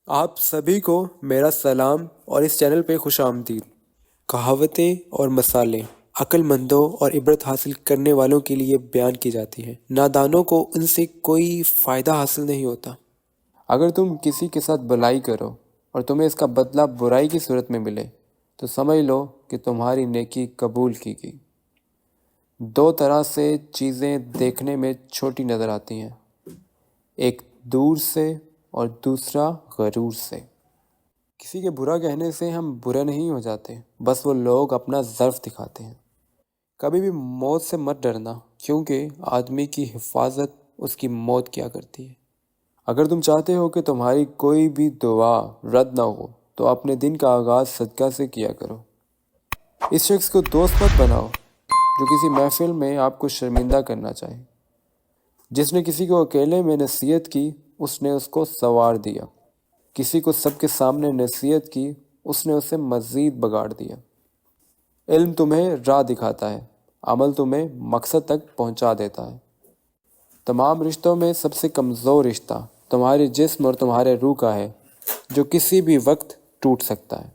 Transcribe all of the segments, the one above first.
آپ سبھی کو میرا سلام اور اس چینل پہ خوش آمدید۔ کہاوتیں اور مثالیں عقل مندوں اور عبرت حاصل کرنے والوں کے لیے بیان کی جاتی ہیں، نادانوں کو ان سے کوئی فائدہ حاصل نہیں ہوتا۔ اگر تم کسی کے ساتھ بھلائی کرو اور تمہیں اس کا بدلہ برائی کی صورت میں ملے تو سمجھ لو کہ تمہاری نیکی قبول کی گئی۔ دو طرح سے چیزیں دیکھنے میں چھوٹی نظر آتی ہیں، ایک دور سے اور دوسرا غرور سے۔ کسی کے برا کہنے سے ہم برے نہیں ہو جاتے، بس وہ لوگ اپنا ضعف دکھاتے ہیں۔ کبھی بھی موت سے مت ڈرنا، کیونکہ آدمی کی حفاظت اس کی موت کیا کرتی ہے۔ اگر تم چاہتے ہو کہ تمہاری کوئی بھی دعا رد نہ ہو تو اپنے دن کا آغاز صدقہ سے کیا کرو۔ اس شخص کو دوست مت بناؤ جو کسی محفل میں آپ کو شرمندہ کرنا چاہے۔ جس نے کسی کو اکیلے میں نصیحت کی اس نے اس کو سنوار دیا، کسی کو سب کے سامنے نصیحت کی اس نے اسے مزید بگاڑ دیا۔ علم تمہیں راہ دکھاتا ہے، عمل تمہیں مقصد تک پہنچا دیتا ہے۔ تمام رشتوں میں سب سے کمزور رشتہ تمہارے جسم اور تمہارے روح کا ہے، جو کسی بھی وقت ٹوٹ سکتا ہے۔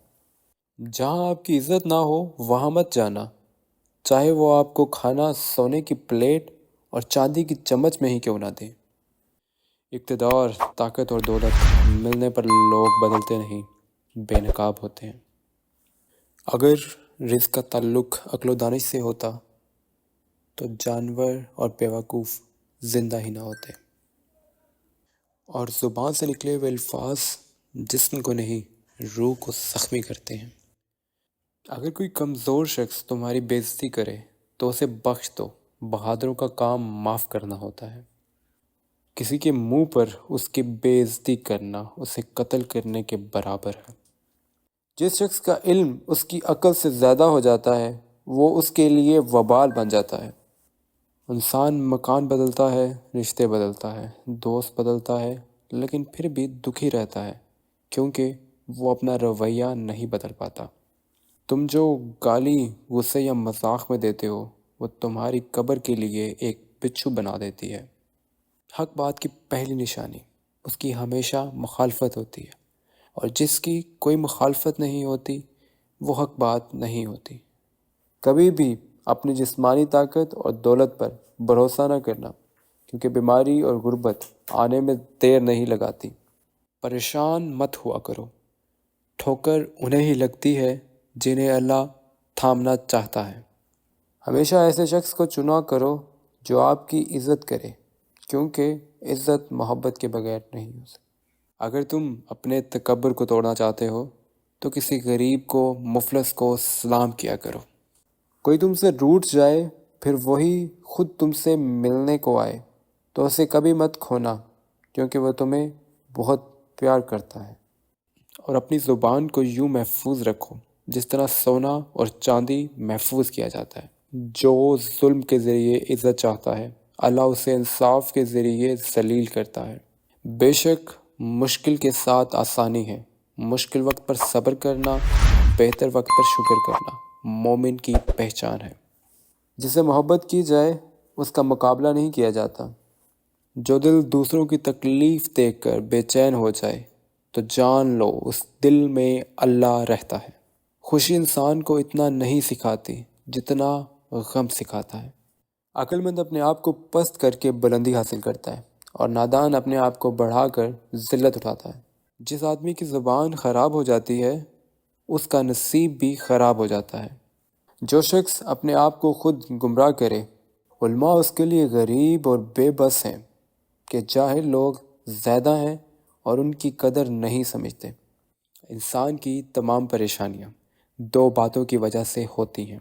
جہاں آپ کی عزت نہ ہو وہاں مت جانا، چاہے وہ آپ کو کھانا سونے کی پلیٹ اور چاندی کی چمچ میں ہی کیوں نہ دے۔ اقتدار، طاقت اور دولت ملنے پر لوگ بدلتے نہیں، بے نقاب ہوتے ہیں۔ اگر رزق کا تعلق عقل و دانش سے ہوتا تو جانور اور بیوقوف زندہ ہی نہ ہوتے۔ اور زبان سے نکلے ہوئے الفاظ جسم کو نہیں روح کو زخمی کرتے ہیں۔ اگر کوئی کمزور شخص تمہاری بے عزتی کرے تو اسے بخش دو، بہادروں کا کام معاف کرنا ہوتا ہے۔ کسی کے منہ پر اس کی بے عزتی کرنا اسے قتل کرنے کے برابر ہے۔ جس شخص کا علم اس کی عقل سے زیادہ ہو جاتا ہے وہ اس کے لیے وبال بن جاتا ہے۔ انسان مکان بدلتا ہے، رشتے بدلتا ہے، دوست بدلتا ہے، لیکن پھر بھی دکھی رہتا ہے کیونکہ وہ اپنا رویہ نہیں بدل پاتا۔ تم جو گالی غصے یا مذاق میں دیتے ہو وہ تمہاری قبر کے لیے ایک بچھو بنا دیتی ہے۔ حق بات کی پہلی نشانی اس کی ہمیشہ مخالفت ہوتی ہے، اور جس کی کوئی مخالفت نہیں ہوتی وہ حق بات نہیں ہوتی۔ کبھی بھی اپنی جسمانی طاقت اور دولت پر بھروسہ نہ کرنا، کیونکہ بیماری اور غربت آنے میں دیر نہیں لگاتی۔ پریشان مت ہوا کرو، ٹھوکر انہیں ہی لگتی ہے جنہیں اللہ تھامنا چاہتا ہے۔ ہمیشہ ایسے شخص کو چنا کرو جو آپ کی عزت کرے، کیونکہ عزت محبت کے بغیر نہیں ہو سکتی۔ اگر تم اپنے تکبر کو توڑنا چاہتے ہو تو کسی غریب کو، مفلس کو سلام کیا کرو۔ کوئی تم سے روٹھ جائے پھر وہی خود تم سے ملنے کو آئے تو اسے کبھی مت کھونا، کیونکہ وہ تمہیں بہت پیار کرتا ہے۔ اور اپنی زبان کو یوں محفوظ رکھو جس طرح سونا اور چاندی محفوظ کیا جاتا ہے۔ جو ظلم کے ذریعے عزت چاہتا ہے اللہ اسے انصاف کے ذریعے ذلیل کرتا ہے۔ بے شک مشکل کے ساتھ آسانی ہے، مشکل وقت پر صبر کرنا، بہتر وقت پر شکر کرنا مومن کی پہچان ہے۔ جسے محبت کی جائے اس کا مقابلہ نہیں کیا جاتا۔ جو دل دوسروں کی تکلیف دیکھ کر بے چین ہو جائے تو جان لو اس دل میں اللہ رہتا ہے۔ خوشی انسان کو اتنا نہیں سکھاتی جتنا غم سکھاتا ہے۔ عقل مند اپنے آپ کو پست کر کے بلندی حاصل کرتا ہے، اور نادان اپنے آپ کو بڑھا کر ذلت اٹھاتا ہے۔ جس آدمی کی زبان خراب ہو جاتی ہے اس کا نصیب بھی خراب ہو جاتا ہے۔ جو شخص اپنے آپ کو خود گمراہ کرے، علماء اس کے لیے غریب اور بے بس ہیں کہ جاہل لوگ زیادہ ہیں اور ان کی قدر نہیں سمجھتے۔ انسان کی تمام پریشانیاں دو باتوں کی وجہ سے ہوتی ہیں: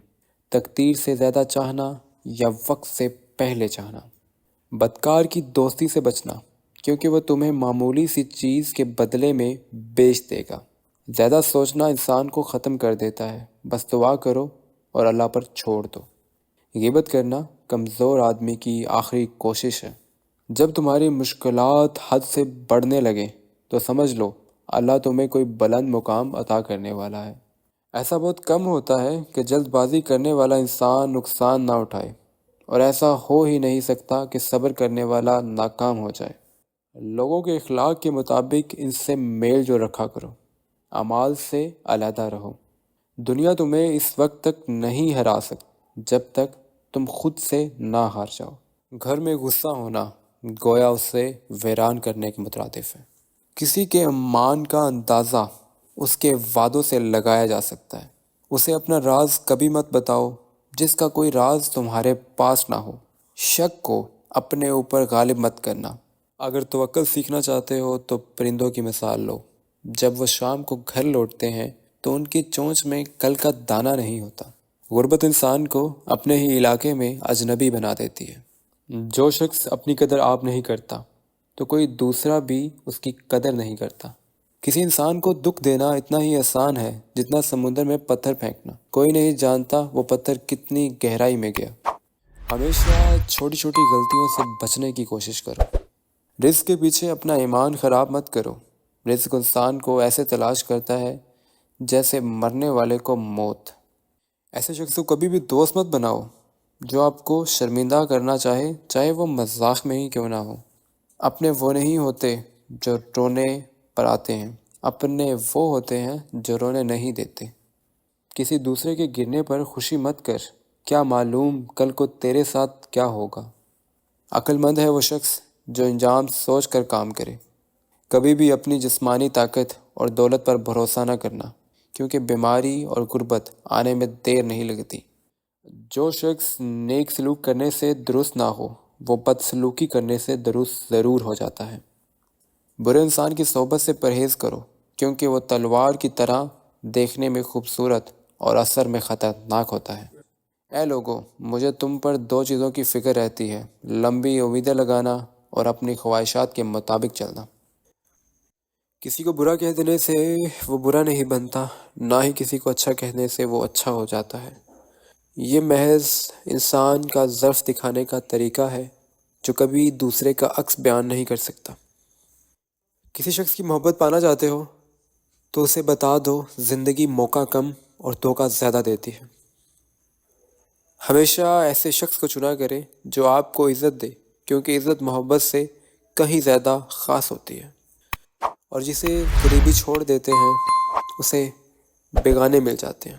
تقدیر سے زیادہ چاہنا یا وقت سے پہلے چاہنا۔ بدکار کی دوستی سے بچنا، کیونکہ وہ تمہیں معمولی سی چیز کے بدلے میں بیچ دے گا۔ زیادہ سوچنا انسان کو ختم کر دیتا ہے، بس دعا کرو اور اللہ پر چھوڑ دو۔ غیبت کرنا کمزور آدمی کی آخری کوشش ہے۔ جب تمہاری مشکلات حد سے بڑھنے لگیں تو سمجھ لو اللہ تمہیں کوئی بلند مقام عطا کرنے والا ہے۔ ایسا بہت کم ہوتا ہے کہ جلد بازی کرنے والا انسان نقصان نہ اٹھائے، اور ایسا ہو ہی نہیں سکتا کہ صبر کرنے والا ناکام ہو جائے۔ لوگوں کے اخلاق کے مطابق ان سے میل جو رکھا کرو، اعمال سے علیحدہ رہو۔ دنیا تمہیں اس وقت تک نہیں ہرا سکتی جب تک تم خود سے نہ ہار جاؤ۔ گھر میں غصہ ہونا گویا اسے ویران کرنے کے مترادف ہے۔ کسی کے ایمان کا اندازہ اس کے وعدوں سے لگایا جا سکتا ہے۔ اسے اپنا راز کبھی مت بتاؤ جس کا کوئی راز تمہارے پاس نہ ہو۔ شک کو اپنے اوپر غالب مت کرنا۔ اگر توکل سیکھنا چاہتے ہو تو پرندوں کی مثال لو۔ جب وہ شام کو گھر لوٹتے ہیں تو ان کی چونچ میں کل کا دانہ نہیں ہوتا۔ غربت انسان کو اپنے ہی علاقے میں اجنبی بنا دیتی ہے۔ جو شخص اپنی قدر آپ نہیں کرتا تو کوئی دوسرا بھی اس کی قدر نہیں کرتا۔ کسی انسان کو دکھ دینا اتنا ہی آسان ہے جتنا سمندر میں پتھر پھینکنا۔ کوئی نہیں جانتا وہ پتھر کتنی گہرائی میں گیا۔ ہمیشہ چھوٹی چھوٹی غلطیوں سے بچنے کی کوشش کرو۔ رزق کے پیچھے اپنا ایمان خراب مت کرو۔ رزق انسان کو ایسے تلاش کرتا ہے جیسے مرنے والے کو موت۔ ایسے شخص کو کبھی بھی دوست مت بناؤ جو آپ کو شرمندہ کرنا چاہے وہ مذاق میں ہی کیوں نہ ہو۔ اپنے وہ نہیں ہوتے جو رونے پر آتے ہیں، اپنے وہ ہوتے ہیں جو رونے نہیں دیتے۔ کسی دوسرے کے گرنے پر خوشی مت کر، کیا معلوم کل کو تیرے ساتھ کیا ہوگا۔ عقل مند ہے وہ شخص جو انجام سوچ کر کام کرے۔ کبھی بھی اپنی جسمانی طاقت اور دولت پر بھروسہ نہ کرنا، کیونکہ بیماری اور غربت آنے میں دیر نہیں لگتی۔ جو شخص نیک سلوک کرنے سے درست نہ ہو وہ بد سلوکی کرنے سے درست ضرور ہو جاتا ہے۔ برے انسان کی صحبت سے پرہیز کرو، کیونکہ وہ تلوار کی طرح دیکھنے میں خوبصورت اور اثر میں خطرناک ہوتا ہے۔ اے لوگو، مجھے تم پر دو چیزوں کی فکر رہتی ہے، لمبی امیدیں لگانا اور اپنی خواہشات کے مطابق چلنا۔ کسی کو برا کہہ دینے سے وہ برا نہیں بنتا، نہ ہی کسی کو اچھا کہنے سے وہ اچھا ہو جاتا ہے۔ یہ محض انسان کا ضعف دکھانے کا طریقہ ہے جو کبھی دوسرے کا عکس بیان نہیں کر سکتا۔ کسی شخص کی محبت پانا چاہتے ہو تو اسے بتا دو زندگی موقع کم اور دھوکہ زیادہ دیتی ہے۔ ہمیشہ ایسے شخص کو چنا کریں جو آپ کو عزت دے، کیونکہ عزت محبت سے کہیں زیادہ خاص ہوتی ہے، اور جسے قریبی چھوڑ دیتے ہیں اسے بیگانے مل جاتے ہیں۔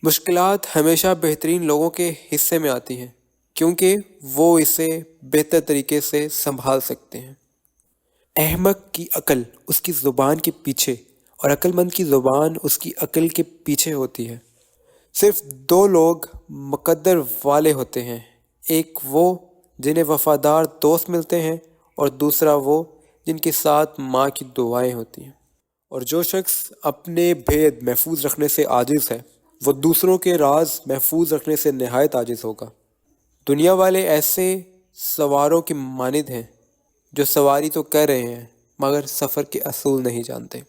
مشکلات ہمیشہ بہترین لوگوں کے حصے میں آتی ہیں کیونکہ وہ اسے بہتر طریقے سے سنبھال سکتے ہیں۔ احمق کی عقل اس کی زبان کے پیچھے اور عقل مند کی زبان اس کی عقل کے پیچھے ہوتی ہے۔ صرف دو لوگ مقدر والے ہوتے ہیں، ایک وہ جنہیں وفادار دوست ملتے ہیں اور دوسرا وہ جن کے ساتھ ماں کی دعائیں ہوتی ہیں۔ اور جو شخص اپنے بھید محفوظ رکھنے سے عاجز ہے وہ دوسروں کے راز محفوظ رکھنے سے نہایت عاجز ہوگا۔ دنیا والے ایسے سواروں کی مانند ہیں جو سواری تو کر رہے ہیں مگر سفر کے اصول نہیں جانتے۔